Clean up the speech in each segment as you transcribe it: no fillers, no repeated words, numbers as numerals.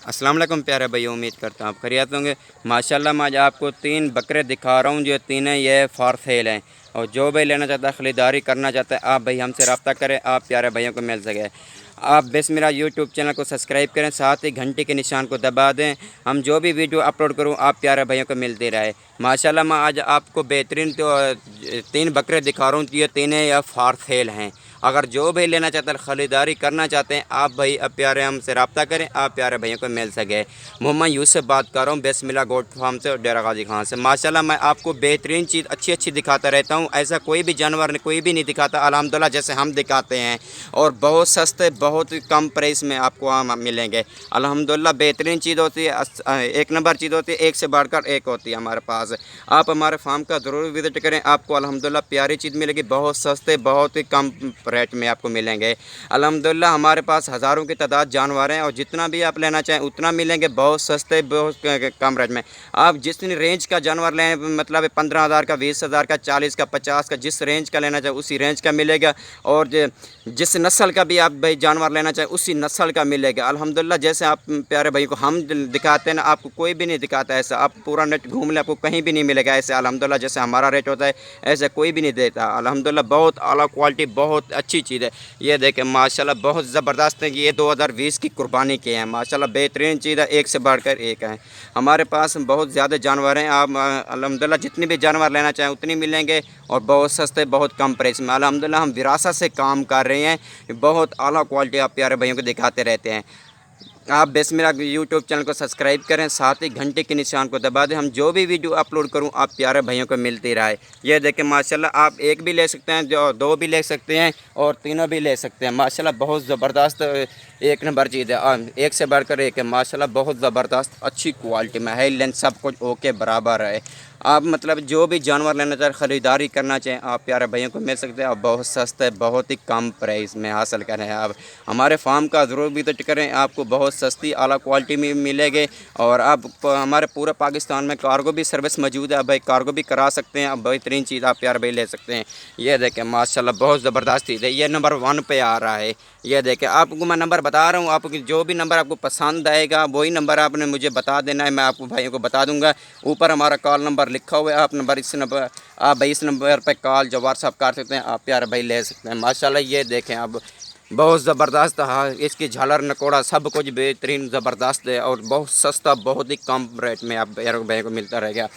अस्सलाम वालेकुम प्यारे भाई, उम्मीद करता हूँ आप खैरियत होंगे। माशाल्लाह मैं आज आपको 3 बकरे दिखा रहा हूँ जो तीनों ये फॉर सेल हैं। और जो भाई लेना चाहता है, ख़रीदारी करना चाहता है, आप भाई हमसे रब्ता करें, आप प्यारे भाइयों को मिल सके। आप बस मेरा यूट्यूब चैनल को सब्सक्राइब करें, साथ ही घंटे के निशान को दबा दें। हम जो भी वीडियो अपलोड करूँ आप प्यारे भाइयों को मिलती रहे। माशाल्लाह मैं आज आपको बेहतरीन 3 बकरे दिखा रहा हूँ। ये तीनों या फॉर सेल हैं। अगर जो भी लेना चाहते हैं, ख़रीदारी करना चाहते हैं, आप भाई अब प्यारे हमसे रब्ता करें, आप प्यारे भाइयों को मिल सके। मोहम्मद यूसुफ बात कर रहा हूँ बिस्मिल्लाह गोट फार्म से और डेरा गाजी खान से। माशाल्लाह मैं आपको बेहतरीन चीज़ अच्छी अच्छी दिखाता रहता हूँ। ऐसा कोई भी जानवर कोई भी नहीं दिखाता अल्हम्दुलिल्लाह जैसे हम दिखाते हैं। और बहुत सस्ते, बहुत कम प्राइस में आपको वहाँ मिलेंगे। अल्हम्दुलिल्लाह बेहतरीन चीज़ होती है, एक नंबर चीज़ होती है, एक से बढ़कर एक होती है हमारे पास। आप हमारे फार्म का ज़रूर विज़िट करें, आपको अल्हम्दुलिल्लाह प्यारी चीज़ मिलेगी। बहुत सस्ते, बहुत ही कम रेट में आपको मिलेंगे। अल्हम्दुलिल्लाह हमारे पास हज़ारों की तादाद जानवर हैं और जितना भी आप लेना चाहें उतना मिलेंगे, बहुत सस्ते, बहुत कम रेट में। आप जिस रेंज का जानवर लें, मतलब 15,000 का, 20,000 का, 40 का, 50 का, जिस रेंज का लेना चाहें उसी रेंज का मिलेगा। और जिस नस्ल का भी आप भाई जानवर लेना चाहें उसी नस्ल का मिलेगा। अल्हम्दुलिल्लाह जैसे आप प्यारे भाई को हम दिखाते हैं ना, आपको कोई भी नहीं दिखाता ऐसा। आप पूरा नेट घूम लें, आपको कहीं भी नहीं मिलेगा ऐसे। अल्हम्दुलिल्लाह जैसे हमारा रेट होता है ऐसे कोई भी नहीं देता। अल्हम्दुलिल्लाह बहुत आला क्वालिटी, बहुत अच्छी चीज़ है। ये देखें माशाल्लाह बहुत ज़बरदस्त है। ये 2020 की कुर्बानी के हैं। माशाल्लाह बेहतरीन चीज़ है, एक से बढ़कर एक है। हमारे पास बहुत ज़्यादा जानवर हैं। आप अल्हम्दुलिल्लाह जितने भी जानवर लेना चाहें उतनी मिलेंगे और बहुत सस्ते, बहुत कम प्राइस में। अल्हम्दुलिल्लाह हम विरासत से काम कर रहे हैं। बहुत आला क्वालिटी आप प्यारे भाइयों को दिखाते रहते हैं। आप बस मेरा यूट्यूब चैनल को सब्सक्राइब करें, साथ ही घंटे के निशान को दबा दें। हम जो भी वीडियो अपलोड करूं आप प्यारे भाइयों को मिलती रहे। ये देखें माशाल्लाह आप एक भी ले सकते हैं, जो दो भी ले सकते हैं और तीनों भी ले सकते हैं। माशाल्लाह बहुत ज़बरदस्त एक नंबर चीज़ है, एक से बढ़कर एक है। माशाल्लाह बहुत ज़बरदस्त अच्छी क्वालिटी में है, लेंथ सब कुछ ओके बराबर है। आप मतलब जो भी जानवर लेना चाहें, ख़रीदारी करना चाहें, आप प्यारे भाइयों को मिल सकते हैं। और बहुत सस्ते, बहुत ही कम प्राइस में हासिल करें। आप हमारे फार्म का ज़रूर विजिट करें, आपको बहुत सस्ती आला क्वालिटी में मिलेगी। और आप हमारे पूरे पाकिस्तान में कार्गो भी सर्विस मौजूद है। आप भाई कार्गो भी करा सकते हैं। आप बेहतरीन चीज़ आप प्यारे भाई ले सकते हैं। ये देखें माशाल्लाह बहुत ज़बरदस्त चीज़ है। ये नंबर 1 पे आ रहा है। ये देखें आपको मैं नंबर बता रहा हूँ। आपको जो भी नंबर आपको पसंद आएगा वही नंबर आपने मुझे बता देना है, मैं आपको भाइयों को बता दूँगा। ऊपर हमारा कॉल नंबर लिखा हुआ है, आप नंबर इस नंबर आप भाई इस नंबर पर कॉल जो व्हाट्सअप कर सकते हैं, आप प्यारे भाई ले सकते हैं। माशाल्लाह ये देखें आप बहुत ज़बरदस्त, हाँ इसकी झालर नकोड़ा सब कुछ बेहतरीन ज़बरदस्त है और बहुत सस्ता, बहुत ही कम रेट में आप भाई को मिलता रहेगा।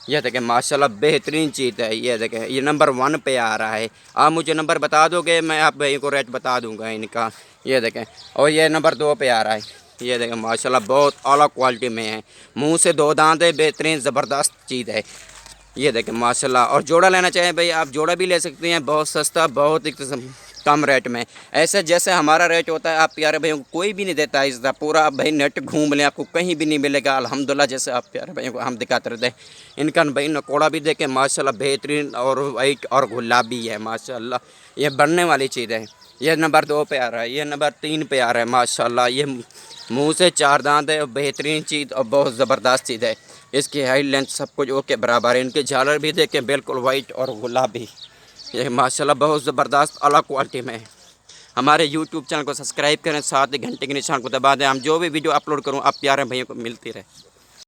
यह देखें माशाल्लाह बेहतरीन चीज़ है। ये देखें ये नंबर 1 पे आ रहा है। आप मुझे नंबर बता दोगे, मैं आप भाई को रेट बता दूंगा इनका। ये देखें और ये नंबर 2 पे आ रहा है। ये देखें माशाल्लाह बहुत आला क्वालिटी में है, मुंह से 2 दांत है, बेहतरीन ज़बरदस्त चीज़ है। ये देखें माशाल्लाह। और जोड़ा लेना चाहें भाई आप जोड़ा भी ले सकते हैं, बहुत सस्ता, बहुत ही कम रेट में। ऐसे जैसे हमारा रेट होता है आप प्यारे भाइयों को कोई भी नहीं देता इसका। पूरा आप भाई नेट घूम लें, आपको कहीं भी नहीं मिलेगा। अल्हम्दुलिल्लाह जैसे आप प्यारे भाइयों को हम दिखाते रहते हैं। इनका भाई नकोड़ा भी देखें माशाल्लाह बेहतरीन और वाइट और गुलाबी है माशाल्लाह। ये बनने वाली चीज़ है। ये नंबर 2 पे आ रहा है, ये नंबर 3 पे आ रहा है। माशाल्लाह ये मुँह से 4 दांत है, बेहतरीन चीज़ और बहुत ज़बरदस्त चीज़ है। इसकी हाइट लेंथ सब कुछ ओके बराबर है। इनके झालर भी देखें बिल्कुल वाइट और गुलाबी। ये माशाल्लाह बहुत ज़बरदस्त अलग क्वालिटी में है। हमारे यूट्यूब चैनल को सब्सक्राइब करें, साथ ही घंटे के निशान को दबा दें। हम जो भी वीडियो अपलोड करूँ आप प्यारे भाइयों को मिलती रहे।